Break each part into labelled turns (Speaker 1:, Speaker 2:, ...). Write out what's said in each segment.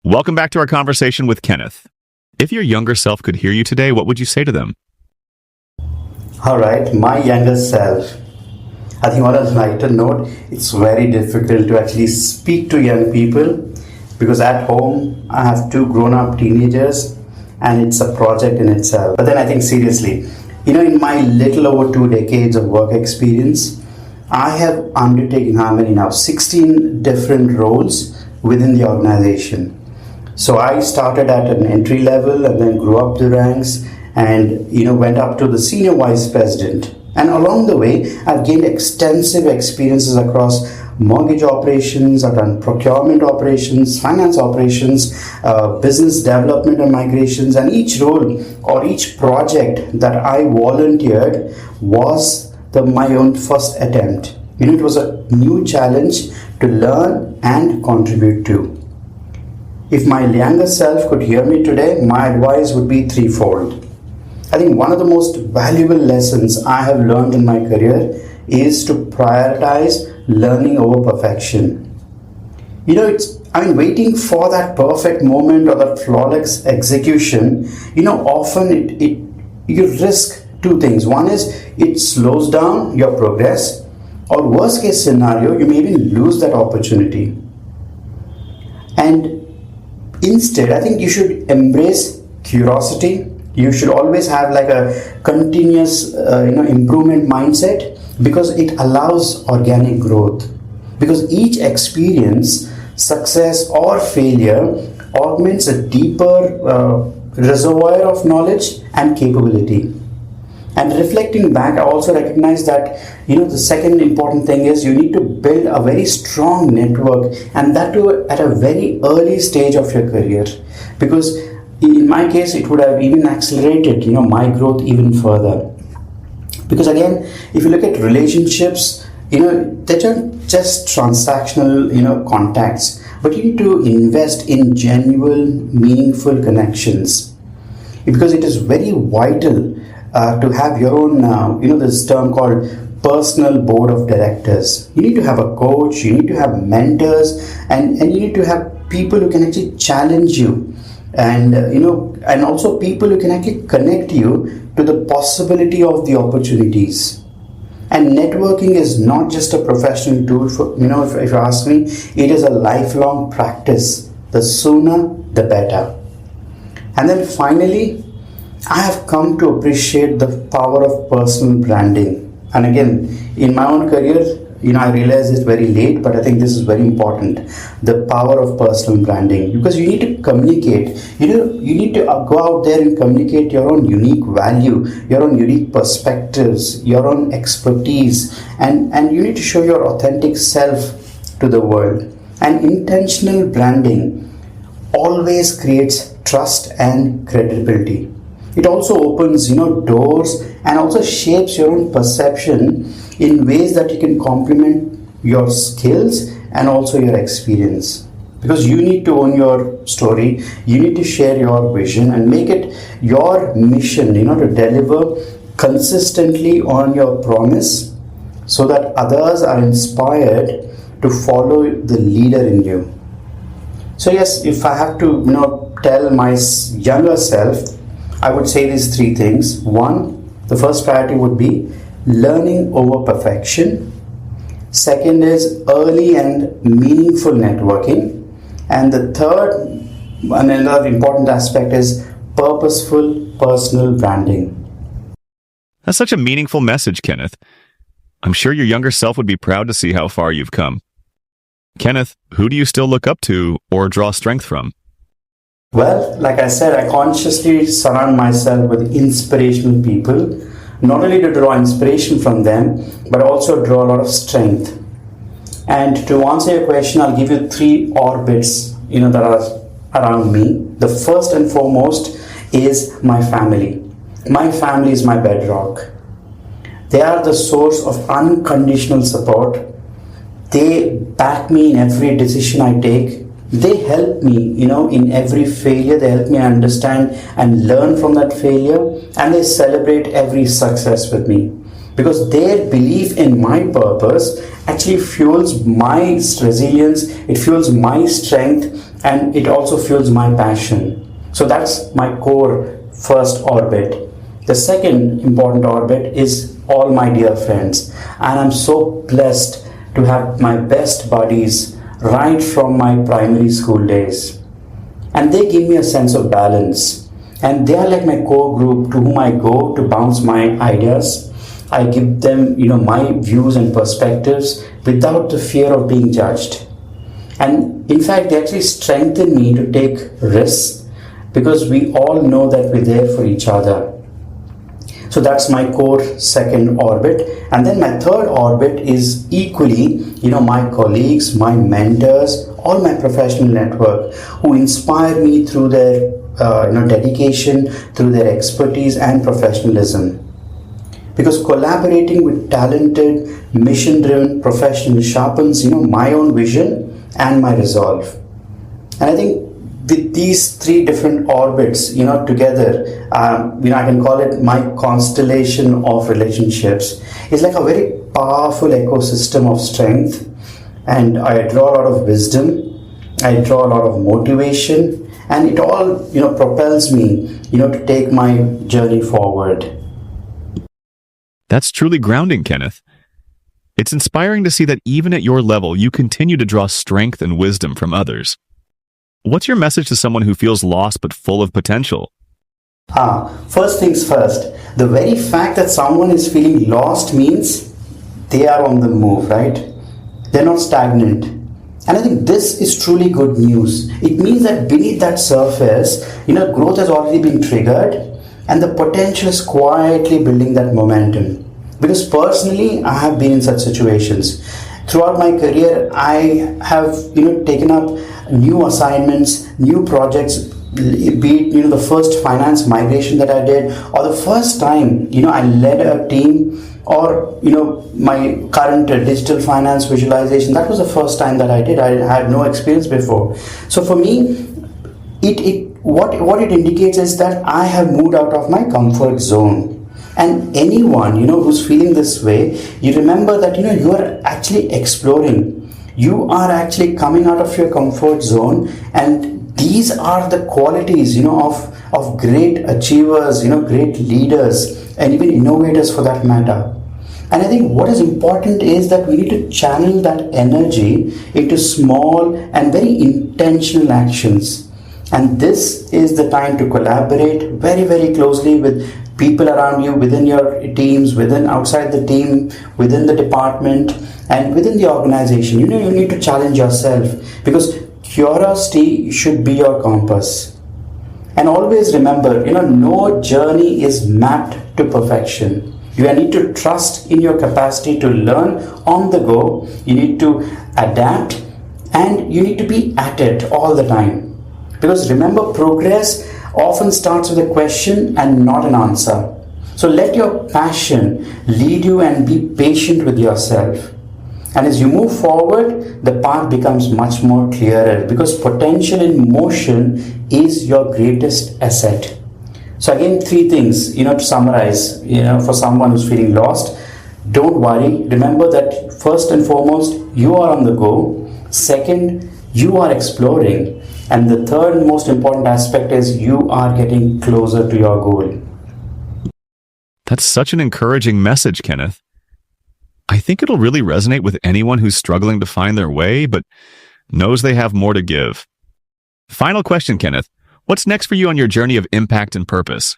Speaker 1: Welcome back to our conversation with Kenneth. If your younger self could hear you today, what would you say to them?
Speaker 2: All right, my younger self. I think on a lighter note, it's very difficult to actually speak to young people because at home I have two grown-up teenagers and it's a project in itself. But then I think seriously, in my little over 2 decades of work experience, I have undertaken how many now? 16 different roles within the organization. So I started at an entry level and then grew up the ranks and went up to the senior vice president. And along the way, I've gained extensive experiences across mortgage operations, I've done procurement operations, finance operations, business development and migrations, and each role or each project that I volunteered was my own first attempt. It was a new challenge to learn and contribute to. If my younger self could hear me today, my advice would be threefold. I think one of the most valuable lessons I have learned in my career is to prioritize learning over perfection. Waiting for that perfect moment or that flawless execution, often you risk two things. One is it slows down your progress, or worst case scenario, you may even lose that opportunity. And instead, I think you should embrace curiosity. You should always have like a continuous, improvement mindset because it allows organic growth. Because each experience, success or failure, augments a deeper reservoir of knowledge and capability. And reflecting back, I also recognize that, the second important thing is you need to build a very strong network, and that too at a very early stage of your career. Because in my case, it would have even accelerated, my growth even further. Because again, if you look at relationships, they're just transactional, contacts, but you need to invest in genuine, meaningful connections. Because it is very vital to have your own, this term called personal board of directors. You need to have a coach, you need to have mentors, and you need to have people who can actually challenge you, and and also people who can actually connect you to the possibility of the opportunities. And networking is not just a professional tool for, if you ask me, it is a lifelong practice. The sooner, the better. And then finally, I have come to appreciate the power of personal branding. And again, in my own career, I realized it very late, but I think this is very important. The power of personal branding, because you need to communicate. You need to go out there and communicate your own unique value, your own unique perspectives, your own expertise, and you need to show your authentic self to the world. And intentional branding always creates trust and credibility. It also opens, doors and also shapes your own perception in ways that you can complement your skills and also your experience. Because you need to own your story, you need to share your vision and make it your mission, to deliver consistently on your promise so that others are inspired to follow the leader in you. So yes, if I have to, tell my younger self, I would say these three things. One, the first priority would be learning over perfection. Second is early and meaningful networking. And the third, and another important aspect, is purposeful personal branding.
Speaker 1: That's such a meaningful message, Kenneth. I'm sure your younger self would be proud to see how far you've come. Kenneth, who do you still look up to or draw strength from?
Speaker 2: Well, like I said, I consciously surround myself with inspirational people, not only to draw inspiration from them, but also draw a lot of strength. And to answer your question, I'll give you three orbits, that are around me. The first and foremost is my family. My family is my bedrock. They are the source of unconditional support. They back me in every decision I take. They help me, in every failure. They help me understand and learn from that failure, and they celebrate every success with me, because their belief in my purpose actually fuels my resilience. It fuels my strength, and it also fuels my passion. So that's my core first orbit. The second important orbit is all my dear friends, and I'm so blessed to have my best buddies right from my primary school days. And they give me a sense of balance, and they are like my core group to whom I go to bounce my ideas. I give them, my views and perspectives without the fear of being judged. And in fact, they actually strengthen me to take risks because we all know that we're there for each other. So that's my core second orbit. And then my third orbit is equally, my colleagues, my mentors, all my professional network who inspire me through their, dedication, through their expertise and professionalism. Because collaborating with talented, mission-driven professionals sharpens, my own vision and my resolve. And I think with these three different orbits, together, I can call it my constellation of relationships. It's like a very powerful ecosystem of strength, and I draw a lot of wisdom, I draw a lot of motivation, and it all, propels me, to take my journey forward.
Speaker 1: That's truly grounding, Kenneth. It's inspiring to see that even at your level, you continue to draw strength and wisdom from others. What's your message to someone who feels lost but full of potential?
Speaker 2: First things first, the very fact that someone is feeling lost means they are on the move, right? They're not stagnant. And I think this is truly good news. It means that beneath that surface, growth has already been triggered and the potential is quietly building that momentum. Because personally, I have been in such situations. Throughout my career, I have, taken up new assignments, new projects, be it, the first finance migration that I did, or the first time, I led a team, or, my current digital finance visualization. That was the first time that I did. I had no experience before. So for me, what it indicates is that I have moved out of my comfort zone. And anyone, who's feeling this way, you remember that, you are actually exploring. You are actually coming out of your comfort zone, and these are the qualities, of great achievers, great leaders, and even innovators for that matter. And I think what is important is that we need to channel that energy into small and very intentional actions. And this is the time to collaborate very, very closely with people around you, within your teams, outside the team, within the department, and within the organization. You need to challenge yourself, because curiosity should be your compass. And always remember, no journey is mapped to perfection. You need to trust in your capacity to learn on the go. You need to adapt, and you need to be at it all the time. Because remember, progress often starts with a question and not an answer. So let your passion lead you, and be patient with yourself. And as you move forward, the path becomes much more clearer, because potential in motion is your greatest asset. So again, three things, to summarize, for someone who's feeling lost. Don't worry. Remember that first and foremost, you are on the go. Second, you are exploring. And the third most important aspect is you are getting closer to your goal.
Speaker 1: That's such an encouraging message, Kenneth. I think it'll really resonate with anyone who's struggling to find their way, but knows they have more to give. Final question, Kenneth. What's next for you on your journey of impact and purpose?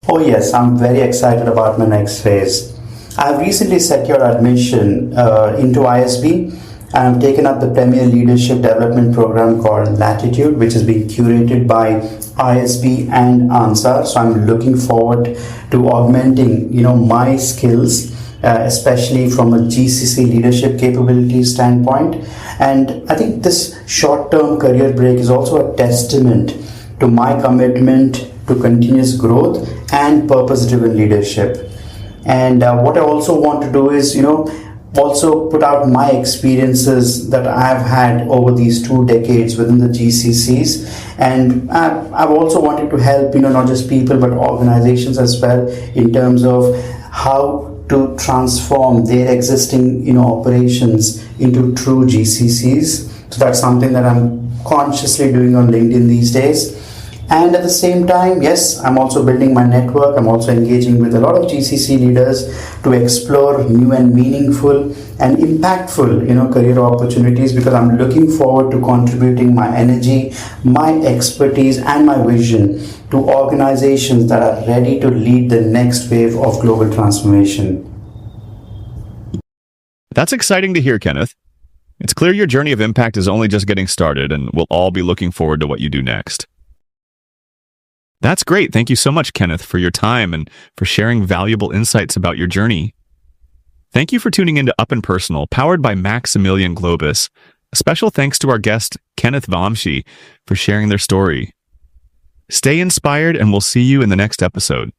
Speaker 2: Oh yes, I'm very excited about my next phase. I've recently secured admission into ISB. I've taken up the Premier Leadership Development Program called Latitude, which is being curated by ISB and Ansar. So I'm looking forward to augmenting, my skills, especially from a GCC leadership capability standpoint. And I think this short-term career break is also a testament to my commitment to continuous growth and purpose-driven leadership. And what I also want to do is, also put out my experiences that I've had over these 2 decades within the GCCs. And I've also wanted to help, not just people, but organizations as well, in terms of how to transform their existing, operations into true GCCs. So that's something that I'm consciously doing on LinkedIn these days. And at the same time, yes, I'm also building my network. I'm also engaging with a lot of GCC leaders to explore new and meaningful and impactful, career opportunities, because I'm looking forward to contributing my energy, my expertise, and my vision to organizations that are ready to lead the next wave of global transformation.
Speaker 1: That's exciting to hear, Kenneth. It's clear your journey of impact is only just getting started, and we'll all be looking forward to what you do next. That's great. Thank you so much, Kenneth, for your time and for sharing valuable insights about your journey. Thank you for tuning into Up and Personal, powered by Maximilian Globus. A special thanks to our guest, Kenneth Vamshi, for sharing their story. Stay inspired, and we'll see you in the next episode.